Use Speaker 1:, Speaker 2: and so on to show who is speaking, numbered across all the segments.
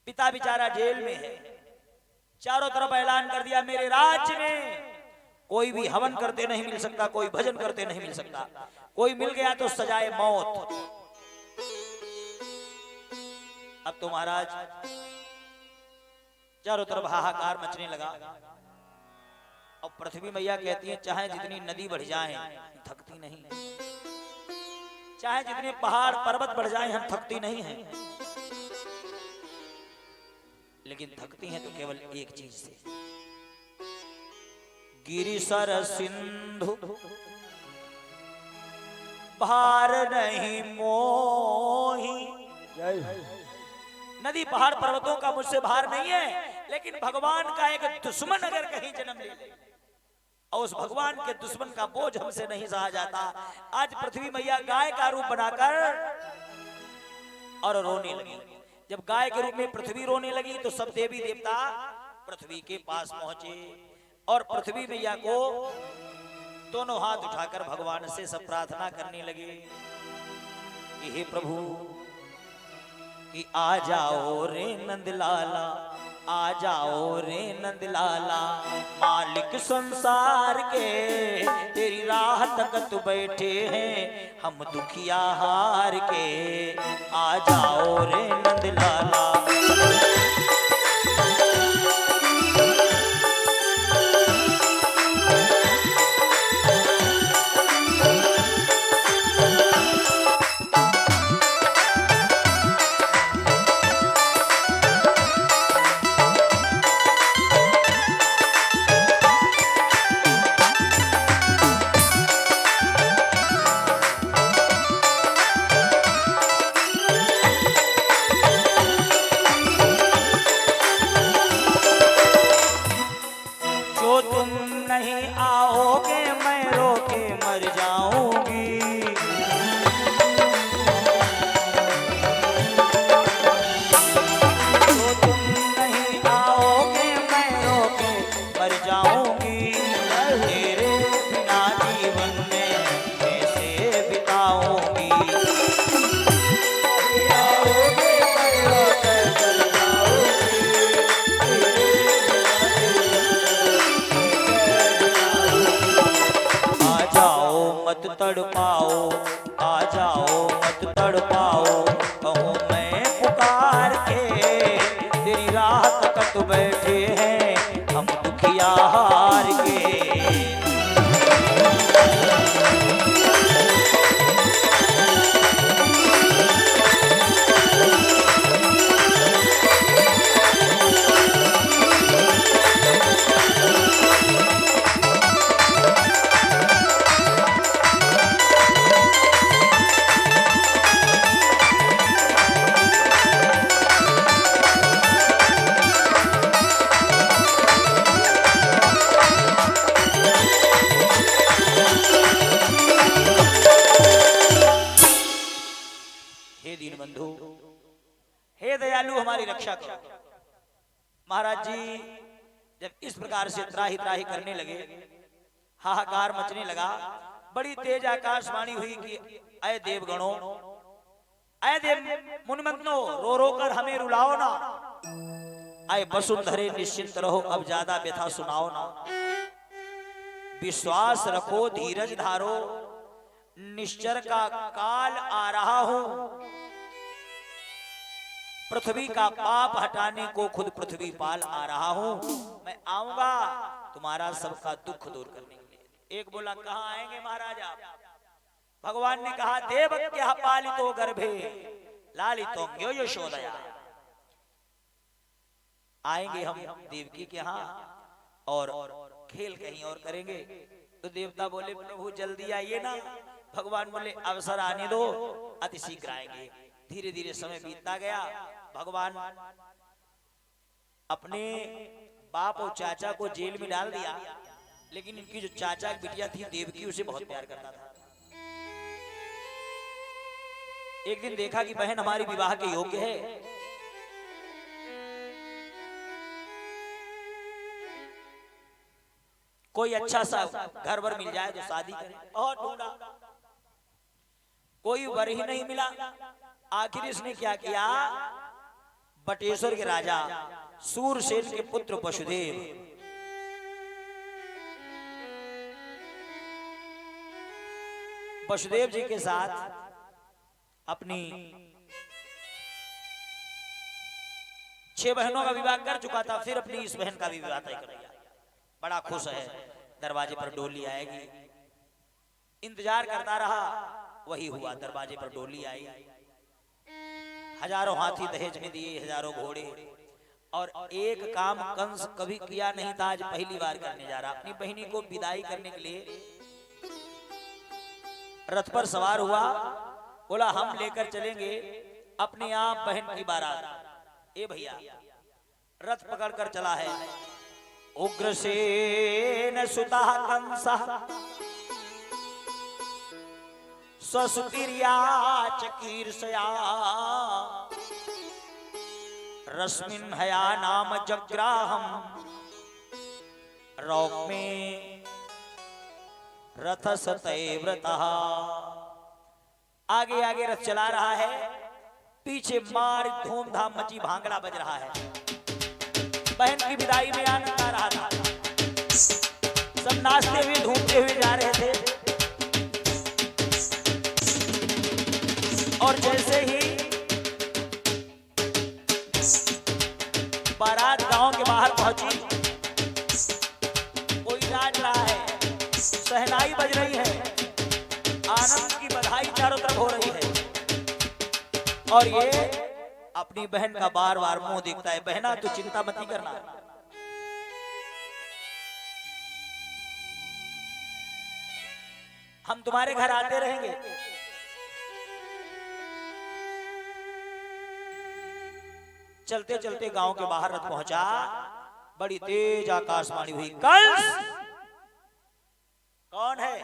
Speaker 1: पिता बेचारा जेल में है। चारों तरफ ऐलान कर दिया मेरे राज्य में कोई भी हवन करते नहीं मिल सकता, कोई भजन करते नहीं मिल सकता, कोई मिल गया तो सजाए मौत। अब तो महाराज चारों तरफ हाहाकार मचने लगा। अब पृथ्वी मैया कहती है चाहे जितनी नदी बढ़ जाए थकती नहीं, चाहे जितने पहाड़ पर्वत बढ़ जाए हम थकती नहीं हैं, लेकिन थकती हैं तो केवल एक चीज से, गिरिसर सिंधु भार नहीं मोही। नदी पहाड़ पर्वतों का मुझसे भार नहीं है, लेकिन भगवान का एक दुश्मन अगर कहीं जन्म ले ले और उस भगवान के दुश्मन का बोझ हमसे नहीं सहा जाता। आज पृथ्वी मैया गाय का रूप बनाकर और रोने लगी। जब गाय के रूप में पृथ्वी रोने लगी तो सब देवी देवता पृथ्वी के पास पहुंचे और पृथ्वी मैया को दोनों हाथ उठाकर भगवान से सब प्रार्थना करने लगे कि हे प्रभु कि आ जाओ रे नंदलाला, आ जाओ रे नंदलाला, मालिक संसार के तेरी राह तकत बैठे हैं हम दुखिया हार के, आ जाओ रे नंदलाला। तड़पाओ आ जाओ मत तड़पाओ, कहूँ मैं पुकार के तेरी राह तकत बैठे हैं हम दुखिया हार के। महाराज जी जब इस प्रकार से त्राही त्राही करने लगे, हाहाकार मचने लगा, बड़ी तेज आकाशवाणी हुई कि अय देवगणों, अय देव मुनिमंत्रो, रो रो कर हमें रुलाओ ना, अय वसुंधरे निश्चिंत रहो अब ज्यादा व्यथा सुनाओ ना, विश्वास रखो धीरज धारो निश्चर का काल आ रहा हूं, पृथ्वी का पाप हटाने को खुद पृथ्वी पाल आ रहा हूं, मैं आऊंगा तुम्हारा सबका दुख दूर करने के लिए। एक बोला कहां आएंगे महाराज आप? भगवान ने कहा देवक्या पालितो गर्भे लालितो यशोदया, आएंगे हम देवकी के यहाँ और खेल कहीं और करेंगे। तो देवता बोले प्रभु जल्दी आइए ना। भगवान बोले अवसर आने दो, अति शीघ्र आएंगे। धीरे धीरे समय बीतता गया। भगवान अपने बाप और चाचा को जेल में डाल दिया, लेकिन इनकी जो चाचा की बिटिया थी देवकी उसे बहुत प्यार करता था। एक दिन देखा कि बहन हमारी विवाह के योग्य है, कोई अच्छा सा घर वर मिल जाए तो शादी करें। और ढूंढा, कोई वर ही नहीं मिला। आखिर इसने क्या किया, बटेश्वर के राजा सूरसेन के पुत्र वसुदेव वसुदेव जी के साथ अपनी 6 बहनों का विवाह कर चुका था, फिर अपनी इस बहन का भी विवाह तय कर लिया। बड़ा खुश है, दरवाजे पर डोली आएगी, इंतजार करता रहा, वही हुआ। दरवाजे पर डोली आई, हजारों हाथी दहेज में दिए, हजारों घोड़े, और एक काम कंस कभी किया नहीं था, आज पहली बार करने जा रहा। अपनी बहनी को विदाई करने के लिए रथ पर सवार हुआ, बोला हम लेकर चलेंगे अपने आप बहन की बारात। ए भैया, रथ पकड़कर चला है उग्रसेन सुता कंसः स्वसुतिर्या चकीर्षया रश्मिन् हया नाम जग्राहम् रौक्मे रथ सतैव्रतः। आगे आगे रथ चला रहा है, पीछे मार धूमधाम मची, भांगड़ा बज रहा है। बहन की विदाई में आनंद आ रहा था, सब नाचते हुए घूमते हुए जा रहे थे। और जैसे ही बारात गांव के बाहर पहुंची, कोई नाच रहा है, सहनाई बज रही है, आनंद की बधाई चारों तरफ हो रही है, और ये अपनी बहन का बार बार मुंह देखता है। बहना तू चिंता मत करना, हम तुम्हारे घर आते रहेंगे। चलते चलते गांव के बाहर रथ पहुंचा, बड़ी तेज आकाशवाणी हुई, कंस कौन है?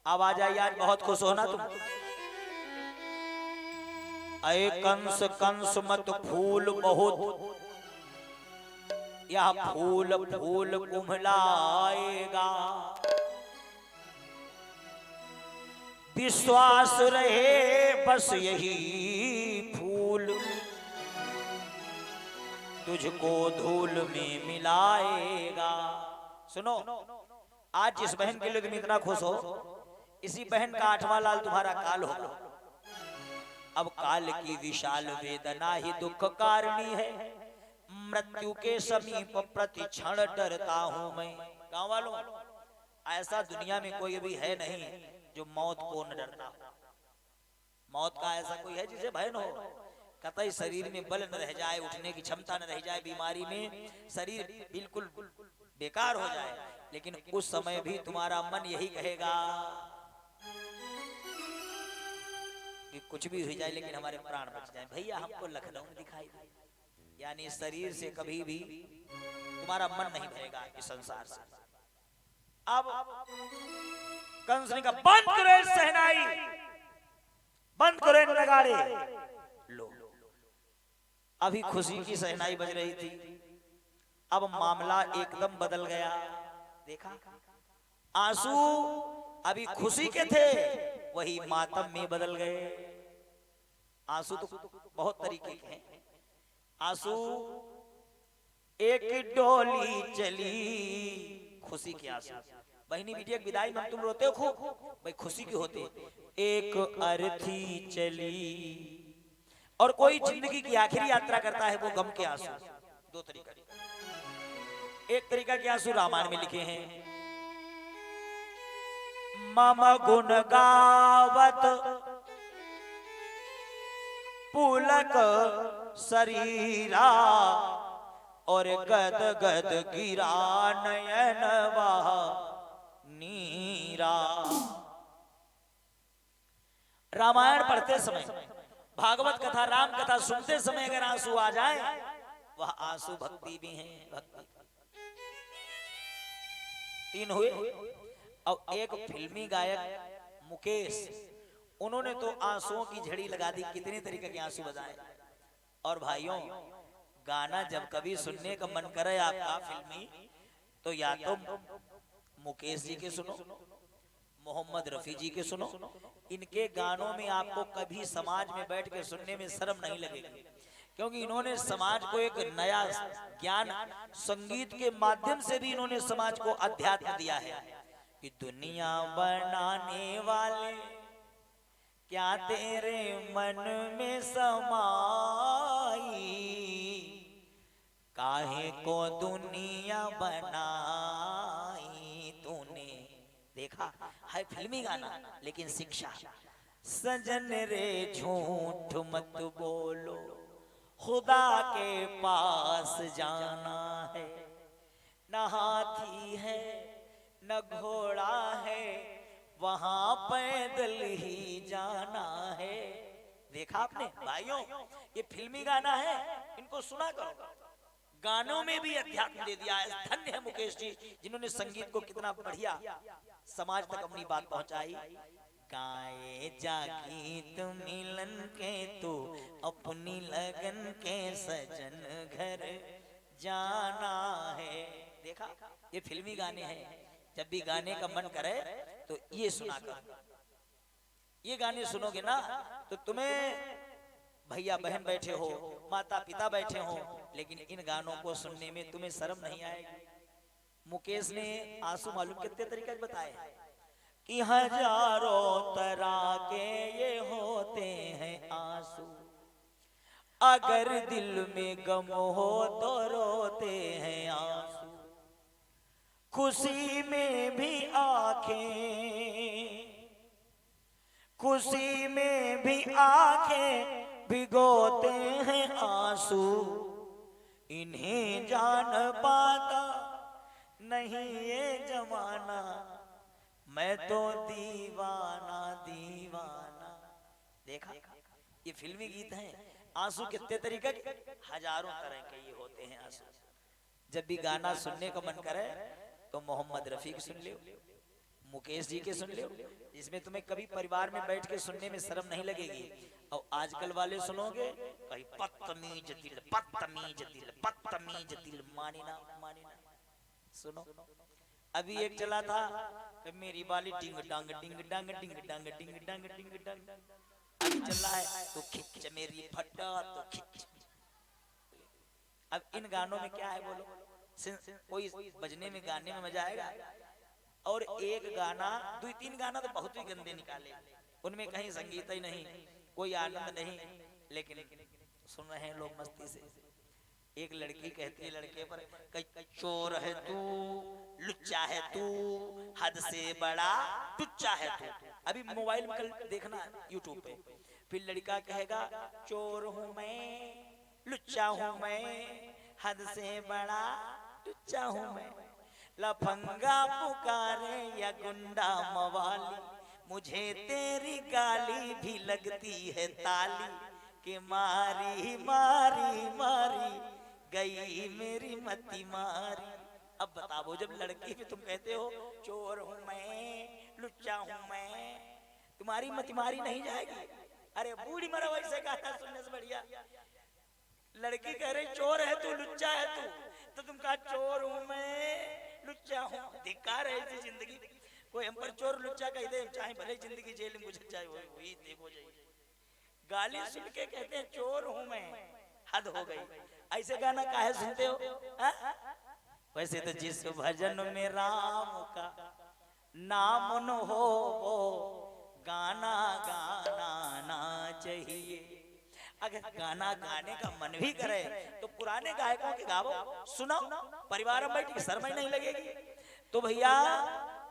Speaker 1: आवाज आई, आज बहुत खुश होना तुम। अये कंस कंस मत फूल बहुत, यह फूल फूल कुम्हलाएगा, विश्वास रहे बस यही फूल तुझको धूल में मिलाएगा। सुनो, आज जिस बहन के लिए तुम इतना खुश हो, इसी बहन का 8वां लाल तुम्हारा काल होगा। अब काल की विशाल वेदना ही दुख कारणी है, मृत्यु के समीप प्रति क्षण डरता हूं मैं। गांव वालों, ऐसा दुनिया में कोई भी है नहीं जो मौत को न डरता हो। मौत का ऐसा कोई है जिसे भय न हो? कतई शरीर में बल न रह जाए, उठने की क्षमता न रह जाए, बीमारी में शरीर बिल्कुल बेकार हो जाए, लेकिन उस समय भी तुम्हारा मन यही कहेगा कि कुछ भी हो जाए लेकिन हमारे प्राण बच जाए। भैया हमको लखनऊ में दिखाई दे, यानी शरीर से कभी भी तुम्हारा मन नहीं भरेगा इस संसार से। अब कंस ने कहा बंद करो सहनाई, बंद करो नगाड़े। लो, अभी खुशी की सहनाई बज रही थी, अब मामला एकदम बदल गया। देखा, आंसू अभी खुशी के थे, वही मातम में बदल गए। आंसू तो बहुत तरीके के हैं। आंसू एक डोली चली, खुशी के आंसू। बहनी बिटिया की विदाई में तुम रोते हो खूब, भाई खुशी की होते। एक अर्थी चली, और कोई जिंदगी की आखिरी यात्रा करता है, वो गम के आंसू। दो तरीका, एक तरीका के आंसू रामायण में लिखे हैं, मम गुण गावत पुलक शरीरा, और गद गद गिरा नयन वाह नीरा। रामायण पढ़ते समय, भागवत कथा, राम कथा सुनते समय अगर आंसू आ जाए, वह आंसू भक्ति भी हैं। भक्ति 3 हुए। और एक फिल्मी गायक मुकेश, उन्होंने तो आंसुओं की झड़ी लगा दी, कितने तरीके के आंसू बजाए। और भाइयों, गाना जब कभी सुनने का मन करे आपका फिल्मी, तो या तो मुकेश जी के सुनो, मोहम्मद रफी जी के सुनो। इनके गानों में आपको कभी समाज में बैठ के सुनने में शर्म नहीं लगेगी, क्योंकि इन्होंने समाज को एक नया ज्ञान संगीत के माध्यम से भी इन्होंने समाज को अध्यात्म दिया है कि दुनिया बनाने वाले क्या तेरे मन में समाई, काहे को दुनिया बनाई तूने। देखा है फिल्मी गाना लेकिन शिक्षा। सजन रे झूठ मत बोलो, खुदा के पास जाना है, न हाथी है न घोड़ा है, वहां पैदल ही जाना है। देखा आपने भाइयों, ये फिल्मी गाना है, इनको सुना करो। गानों में भी अध्यात्म दे दिया है। धन्य है मुकेश जी जिन्होंने संगीत को कितना बढ़िया समाज तक अपनी बात पहुंचाई। गाए जागीत मिलन के तो अपनी लगन के सजन घर जाना है। देखा ये फिल्मी गाने हैं। जब भी गाने का मन करे तो ये सुना कर, ये गाने सुनोगे ना तो तुम्हें भैया बहन बैठे हो, माता पिता बैठे हो, लेकिन इन गानों को सुनने में तुम्हें शर्म नहीं आएगी। मुकेश ने आंसू मालूम कितने तरीके बताए कि हजारों तरह के ये होते हैं आंसू, अगर दिल में गम हो तो रोते हैं आंसू, खुशी में भी आंखें, खुशी में भी आंखें भिगोते हैं आंसू, इन्हें जान पाता नहीं ये जमाना, मैं तो दीवाना दीवाना। देखा ये फिल्मी गीत हैं। आंसू कितने तरीके के, हजारों तरह के ये होते हैं आंसू। जब भी गाना सुनने का मन करे तो मोहम्मद रफी सुन लो, मुकेश जी के सुन लो, जिसमें तुम्हें कभी परिवार में बैठ के सुनने में शर्म नहीं लगेगी। और आजकल वाले सुनोगे कहीं बदतमीज दिल बदतमीज दिल बदतमीज दिल, माने ना माने ना। सुनो अभी एक चला था मेरी बाली डिंग डांग डिंग डांग डिंग डांग डिंग डांग डिंग डांग, अभी चल रहा है तो खिच मेरी फटा तो खिच। अब इन गानों में क्या है बोलो, कोई बजने में गाने में मजा आएगा। और एक गाना दो तीन गाना तो बहुत ही गंदे निकाले, उनमें कहीं संगीत ही नहीं, कोई आनंद नहीं, लेकिन सुन रहे हैं लोग मस्ती से। एक लड़की कहती है लड़के पर, चोर है तू, लुच्चा है तू, हद से बड़ा टुच्चा है तू। अभी मोबाइल में कल देखना यूट्यूब पे, फिर लड़का कहेगा चोर हूं मैं, लुच्चा हूं मैं, हद से बड़ा टुच्चा हूं मैं, लफंगा पुकारे या गुंडा मवाली, मुझे तेरी गाली भी लगती है ताली, कि मारी मारी मारी गई मेरी मती मारी। अब बताओ जब लड़की भी तुम कहते हो चोर हूं मैं, लुच्चा हूं मैं, तुम्हारी मती मारी नहीं जाएगी? अरे बूढ़ी मरा वैसे गाना सुनने से बढ़िया। लड़की कह रही चोर है तू, लुच्चा है तू, तो तुम कहा चोर हूं मैं, लुच्चा हूं। धिक्कार है ऐसी जिंदगी। कोई हम पर चोर लुच्चा कह दे, चाहे भले जिंदगी जेल में गुजर जाए, वही देखो जाइए। गाली सुन के कहते हैं चोर हूं मैं, हद हो गई। ऐसे गाना काहे सुनते हो? वैसे तो जिस भजन में राम का नाम न हो वो गाना गाना ना चाहिए। अगर गाना गाने का मन भी करे तो पुराने गायकों के गाओ, सुनाओ, परिवार में बैठ के शर्म ही नहीं लगेगी। तो भैया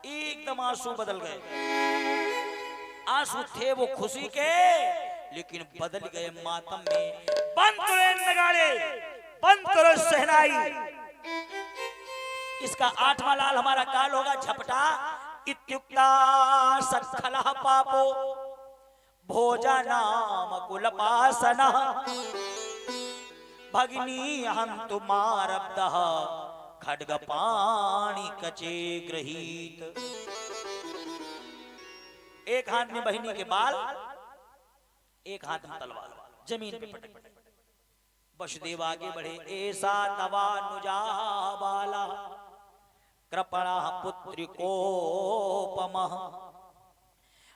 Speaker 1: एकदम आंसू बदल गए। आंसू थे वो खुशी के, लेकिन बदल गए मातम में। बंद करो नगाड़े, बंद करो शहनाई। इसका 8वां लाल हमारा काल होगा झपटा। इत्युक्ता सखलः पापो भोजनाम कुलपासना, भगिनी हन्तु मारब्धः खड्गपाणि कचे गृहीत। एक हाथ में बहिनी के बाल, एक हाथ में तलवार, जमीन पे पटक। वसुदेव आगे बढ़े, ऐसा तवानुजा बाला कृपणा पुत्री कोपमः,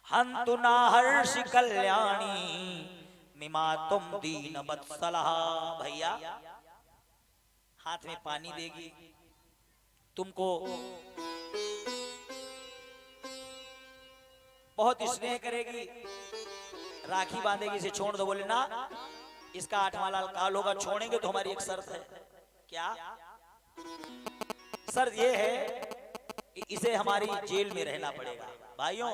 Speaker 1: हन्तु नाहर्षि कल्याणी मिमा तुम दीन वत्सलः, भैया हाथ में पानी देगी, तुमको बहुत स्नेह करेगी, राखी बांधेगी, इसे छोड़ दो। बोले ना, इसका 8वां लाल काल होगा, छोड़ेंगे तो हमारी एक शर्त है। क्या शर्त? ये है कि इसे हमारी जेल में रहना पड़ेगा। भाइयों,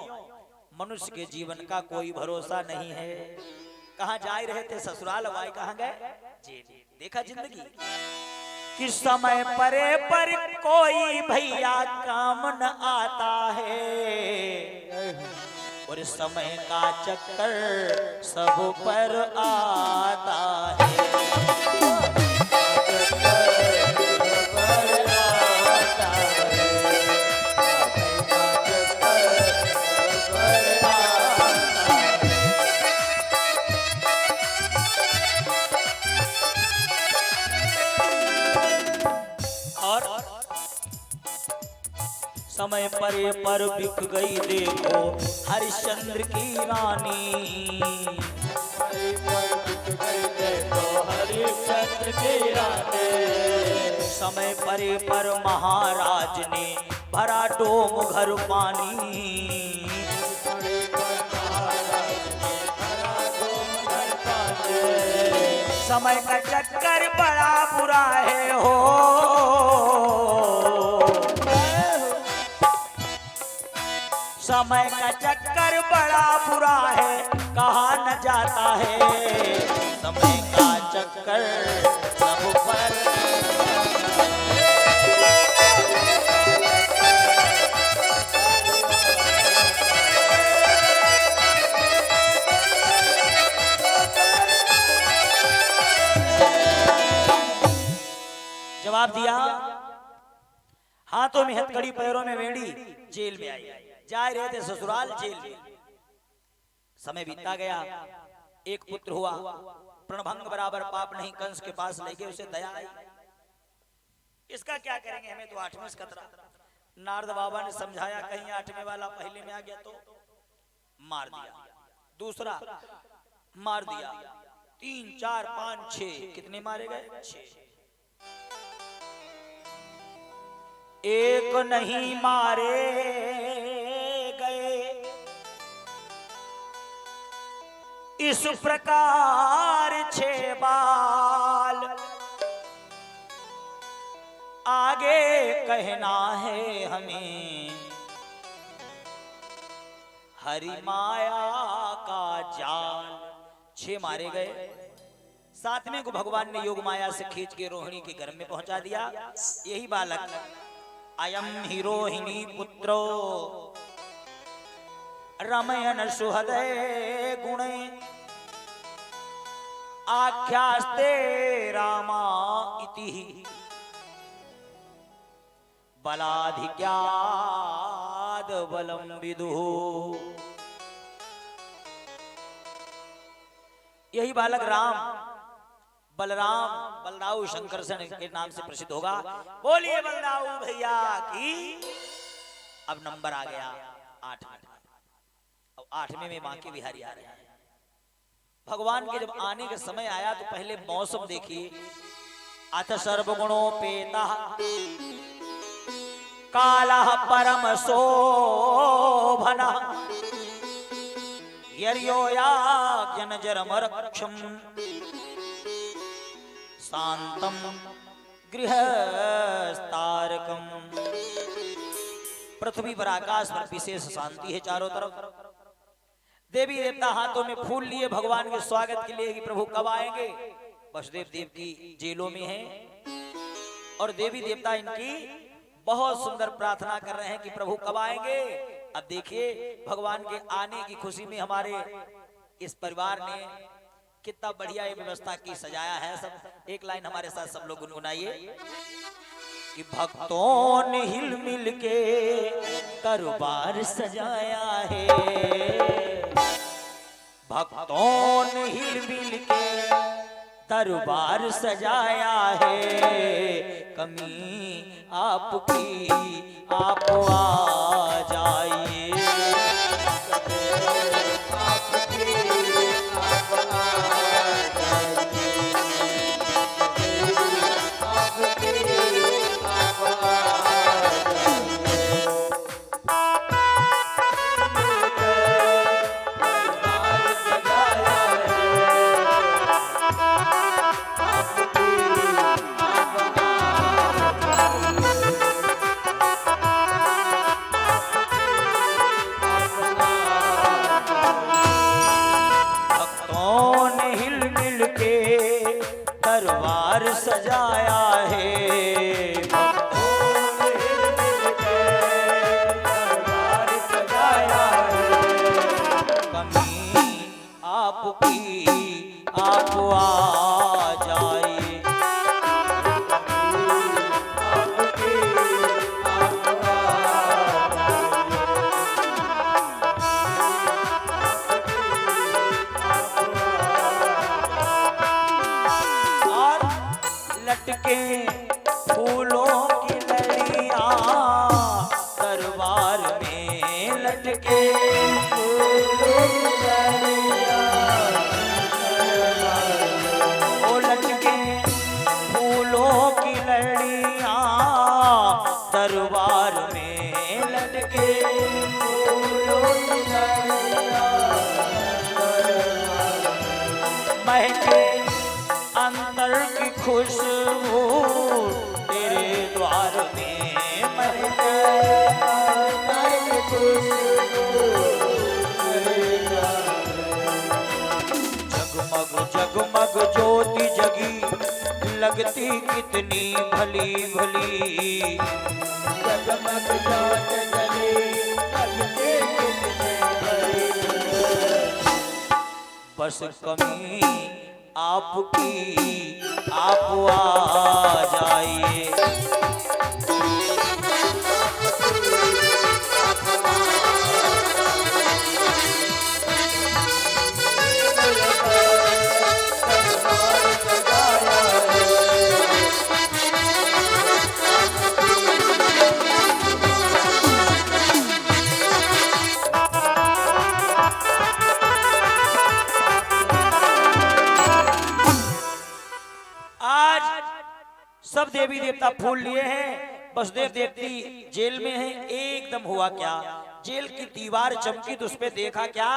Speaker 1: मनुष्य के जीवन का कोई भरोसा नहीं है। कहाँ जा रहे थे? ससुराल। भाई कहाँ गए? जेल। देखा जिंदगी किस समय परे पर कोई भैया काम न आता है, और समय का चक्कर सब पर आता है। समय परे पर बिक गई देखो हरिश्चंद्र की रानी, हरिश्चंद्र की रानी। समय परे पर महाराज ने भरा डोम घर पानी, समय का चक्कर बड़ा बुरा है हो, समय का चक्कर बड़ा बुरा है, कहा न जाता है। समय का चक्कर सब पर। जवाब दिया, हाथों में हथकड़ी, पैरों में वेड़ी, जेल में आई। जा रहे थे ससुराल, जेल में। समय बीतता गया, एक पुत्र हुआ, प्रणभंग बराबर पाप नहीं, कंस के पास ले गए, उसे दया आई। इसका क्या करेंगे, हमें तो 8वें से खतरा। नारद बाबा ने समझाया, कहीं 8वें वाला पहले में आ गया तो मार दिया, दूसरा मार दिया, 3 4 5 6, कितने मारे गए? 6। एक नहीं मारे गए, इस प्रकार 6 बाल, आगे कहना है हमें हरि माया का जाल। 6 मारे गए। 7वें को भगवान ने योग माया से खींच के रोहिणी के घर में पहुंचा दिया। यही बालक अयम ही रोहिणी पुत्रो रमयन सुहृदय गुणे, आख्यास्ते रामा इति बलाधिक्याद बलम विदुः। यही बालक राम, बलराम, बलदाऊ शंकरसन के नाम से प्रसिद्ध होगा। बोलिए बलदाऊ भैया की। अब नंबर आ गया 8वें। अब 8वें में मां के बिहारी आ रहे हैं। भगवान के जब आने का समय आया तो पहले मौसम देखिए। अथ सर्वगुणोपेता कालः परम शोभना, यर्योयाज्ञनजरमरक्षम् शांतम गृहस्तारकम। पृथ्वी पर, आकाश पर विशेष शांति है चारों तरफ। देवी देवता हाथों में फूल लिए भगवान के स्वागत के लिए कि प्रभु कब आएंगे। वसुदेव देव की जेलों में हैं और देवी देवता इनकी बहुत सुंदर प्रार्थना कर रहे हैं कि प्रभु कब आएंगे। अब देखिए भगवान के आने की खुशी में हमारे इस परिवार ने कितना बढ़िया ये व्यवस्था की, सजाया है सब। एक लाइन हमारे साथ सब लोग गुनगुनाइए कि भक्तों ने हिल मिल के दरबार सजाया है, भक्तों ने हिल मिल के दरबार सजाया है। कमी आपकी आप आ जाइए, आपकी आप आ सजाया है भक्तों ने मिलकर दरबार सजाया है। कमी आपकी आप आ जाए लटके फूलों की लड़ियां दरबार में लटके फूलों की लड़ियां ओ लटके फूलों की लड़ियां दरबार में लटके फूलों की लड़ियां महके अंदर की खुशबू तेरे द्वार में महके अंदर की खुशबू तेरे द्वार में। जगमग जगमग ज्योति जगी लगती कितनी भली भली जगमग ज्योति जगी लगती कितनी भली बस कमी आपकी आप आ जाइए सब देवी देवता फूल लिए हैं। वसुदेव देवती जेल में हैं। एकदम हुआ क्या, जेल की दीवार चमकी तो उसपे देखा क्या,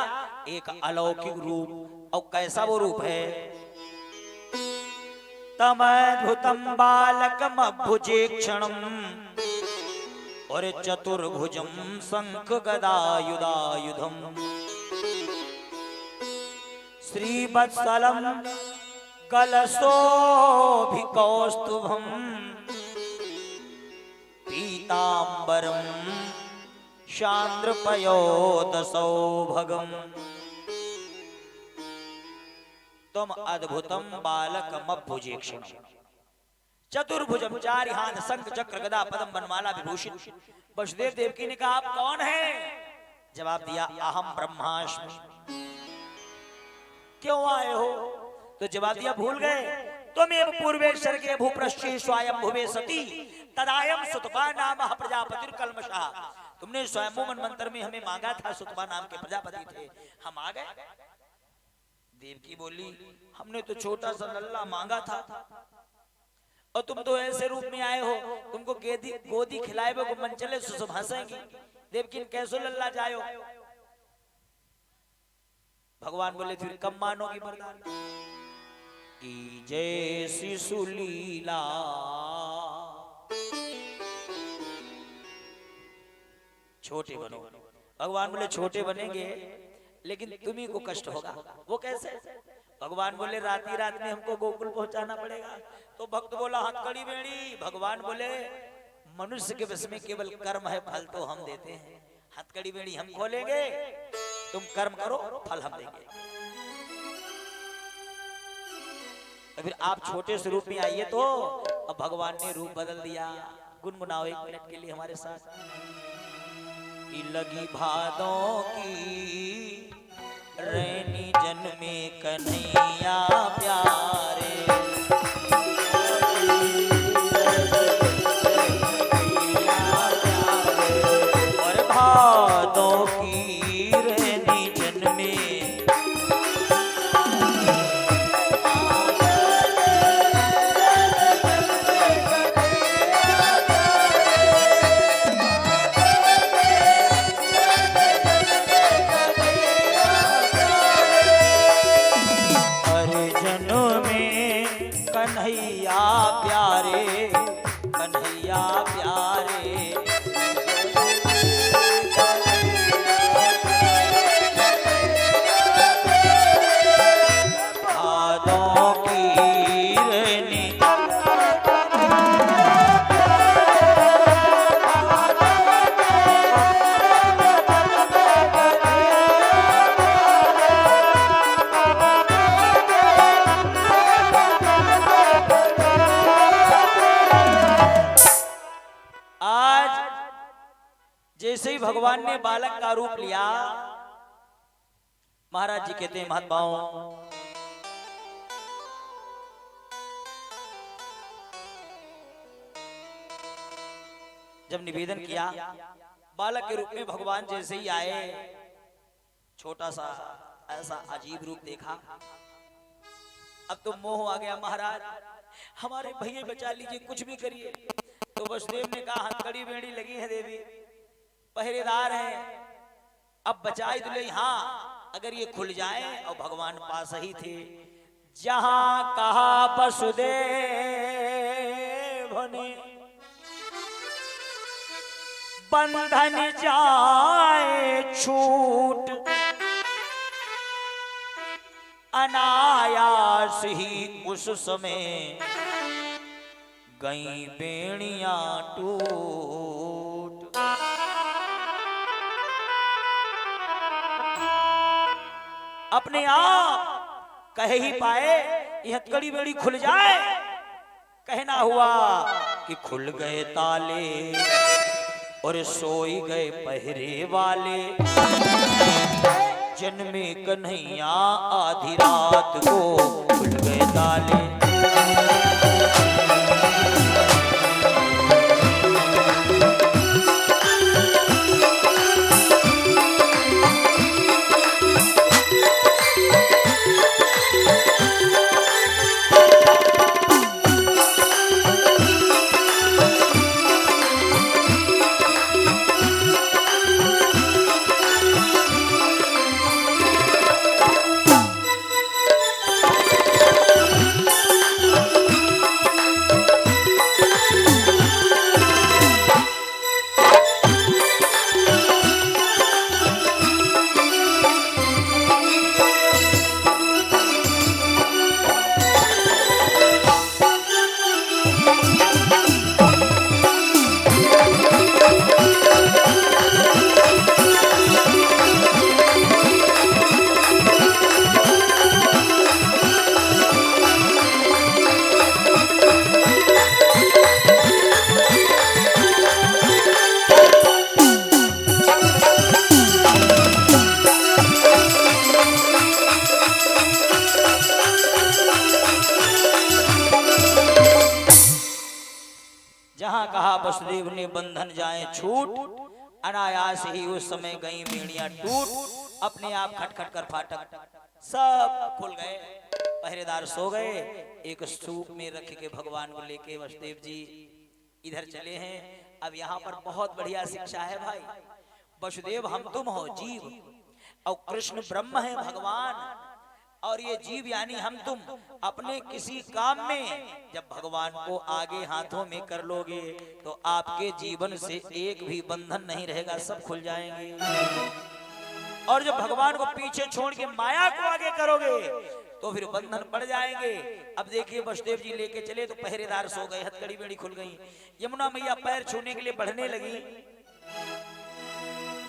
Speaker 1: एक अलौकिक रूप। और कैसा वो रूप है, तमद्भुतम बालकम अभुजेक्षणम और चतुर्भुजम शंख गदायुधायुधम श्रीवत्सलम कलशोभिकौस्तुभम पीतांबरम चांद्रपयोदसौभगम तुम अद्भुतम बालकमभुजेक्षणम चतुर्भुजम चार हाथ शंख चक्र गदा पद्म बनमाला विभूषित। वसुदेव देवकी ने कहा आप कौन हैं? जवाब दिया अहम ब्रह्मास्मि। क्यों आए हो? तो जवाब दिया भूल गए, तुमेव पूर्वे सर्गे भूपृष्ठे स्वयं भुवे सती तदायम सुतपा नाम प्रजापति कलमशः। तुमने स्वयं मंत्र में हमें मांगा था, सुतपा नाम के प्रजापति थे, हम आ गए। देवकी बोली हमने तो छोटा सा लल्ला मांगा था और तुम तो ऐसे रूप में आए हो, तुमको गोदी खिलाए वो मन चले सुसुभ हंसेंगी। देवकी कैसो लल्ला जायो? भगवान बोले फिर कब मानोगी मर्दान की जैसी सुलीला। छोटे बनो। भगवान बोले छोटे बनेंगे लेकिन तुम्ही को कष्ट होगा। वो कैसे? भगवान बोले रात ही रात में हमको गोकुल पहुंचाना पड़ेगा। तो भक्त बोला हथकड़ी बेड़ी। भगवान बोले मनुष्य के बस में केवल कर्म है, फल तो हम देते हैं। हथकड़ी बेड़ी हम खोलेंगे, तुम कर्म करो, फल हम देंगे। तो फिर आप छोटे से रूप में आइए। तो अब भगवान ने रूप बदल दिया। गुनगुनाओ एक मिनट के लिए हमारे साथ। कि लगी भादों की रैनी जन्मे कन्हैया प्यारे, और भादों की रैनी जन्मे कन्हैया प्यारे, कन्हैया प्यारे। भादों की रैनी जैसे ही भगवान ने बालक का रूप लिया, महाराज जी कहते हैं महात्माओं, जब निवेदन किया, बालक के रूप में भगवान जैसे ही आए, छोटा सा ऐसा अजीब रूप देखा। अब तो मोह आ गया, महाराज हमारे भैया बचा लीजिए, कुछ भी करिए। तो वसुदेव ने कहा हथकड़ी बेड़ी लगी है देवी, पहरेदार है, अब बचाई तो ले। हाँ, अगर ये खुल जाए, और भगवान पास ही थे। जहां कहा वसुदेव ने बंधन जाए छूट, अनायास ही उस समय गई बेड़ियां टूट। अपने आप कह ही पाए यह कड़ी बेड़ी खुल जाए, कहना हुआ कि खुल गए ताले और सोई गए पहरे वाले। जन्मे कन्हैया आधी रात को खुल गए ताले। जहां कहा वसुदेव ने बंधन जाए छूट, अनायास ही उस समय गई बेड़ियां टूट। अपने आप खटखट कर फाटक सब खुल गए, पहरेदार सो गए। एक सूप में रख के भगवान को लेके वसुदेव जी इधर चले हैं। अब यहाँ पर बहुत बढ़िया शिक्षा है भाई। वसुदेव हम तुम हो जीव, और कृष्ण ब्रह्म है भगवान, और ये जीव यानी हम तुम। अपने किसी काम में जब भगवान को आगे हाथों में कर लोगे तो आपके जीवन से एक भी बंधन नहीं रहेगा, सब खुल जाएंगे। और जब भगवान को पीछे छोड़ के माया को आगे करोगे तो फिर बंधन पड़ जाएंगे। अब देखिए वसुदेव जी लेके चले तो पहरेदार सो गए, हथकड़ी बेड़ी खुल गई। यमुना मैया पैर छूने के लिए बढ़ने लगी।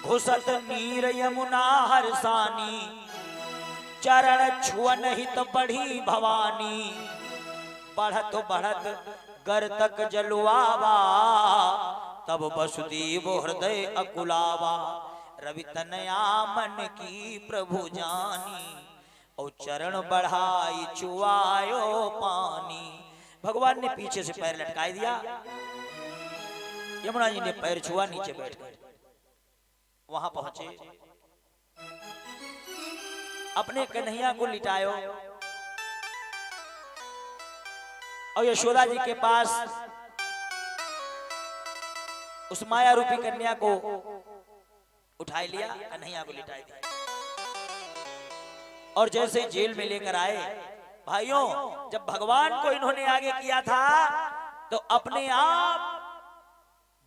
Speaker 1: घुसत नीर यमुना हरसानी, चरण छुअन हित बढ़ी भवानी। बढ़त बढ़त गर तक जलुआवा, तब वसुदेव हृदय अकुलावा। रवि तनया मन की प्रभु जानी, और चरण बढ़ाई चुआयो पानी। भगवान ने पीछे से पैर लटका दिया, यमुना जी ने पैर छुआ, नीचे बैठ गए। वहां पहुंचे, अपने कन्हैया को लिटायो, और यशोदा जी के पास उस माया रूपी कन्या को उठा लिया, कन्हैया को लिटा दिया। और जैसे जेल में लेकर आए, भाइयों जब भगवान को इन्होंने आगे किया था तो अपने आप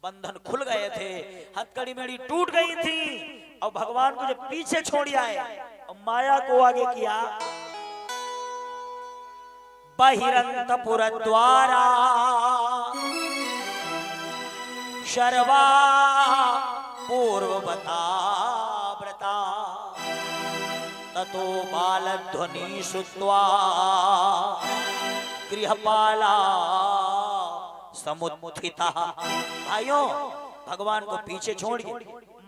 Speaker 1: बंधन खुल गए थे, हथकड़ी मेड़ी टूट गई थी। और भगवान को जब पीछे छोड़ आए और माया को आगे किया, बहिरंतपुर द्वारा शर्वा पूर्ववता व्रता, ततो बालध्वनि श्रुत्वा गृहपाला समुत्थिता। भाइयों भगवान को पीछे छोड़ के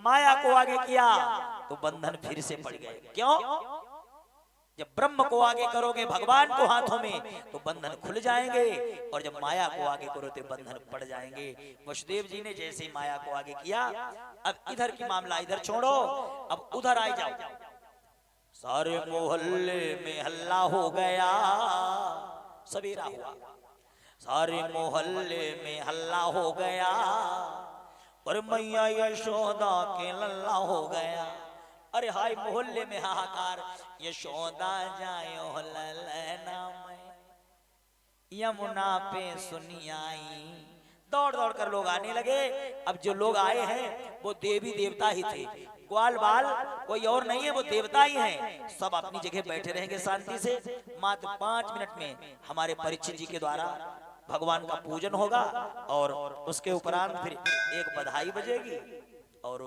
Speaker 1: माया को आगे किया तो बंधन फिर से पड़ गए। क्यों? जब ब्रह्म को आगे करोगे भगवान को हाथों में तो बंधन खुल जाएंगे, और जब माया को आगे करो तो बंधन पड़ जाएंगे। वसुदेव जी ने जैसे ही माया को आगे किया, अब इधर की मामला इधर छोड़ो, अब उधर आ जाओ। सारे मोहल्ले में हल्ला हो गया, सवेरा हुआ, सारे मोहल्ले में हल्ला हो गया, और मैया यशोदा के लल्ला हो गया। अरे हाय मोहल्ले में हाहाकार, यशोदा जायो ललना में यमुना पे सुनी आई। दौड़ दौड़ कर लोग आने लगे। अब जो लोग आए हैं वो देवी देवता ही थे, ग्वाल बाल कोई और नहीं है, वो देवता ही हैं। सब अपनी जगह बैठे रहेंगे शांति से। मात्र 5 मिनट में हमारे परीक्षित जी के द्वारा भगवान का पूजन होगा, और उसके उपरांत फिर एक बधाई बजेगी, और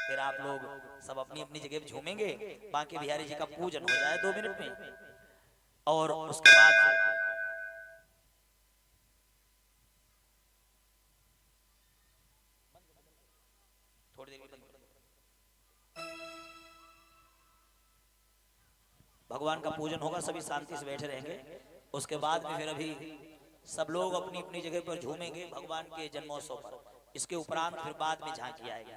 Speaker 1: फिर आप लोग सब अपनी अपनी जगह झूमेंगे। बांके बिहारी जी का पूजन हो जाए 2 मिनट में, और उसके बाद थोड़ी देर भगवान का पूजन होगा, सभी शांति से बैठे रहेंगे। उसके बाद में फिर अभी सब लोग अपनी अपनी जगह पर झूमेंगे भगवान के जन्मोत्सव पर। इसके उपरांत फिर बाद में झांकी आएगी।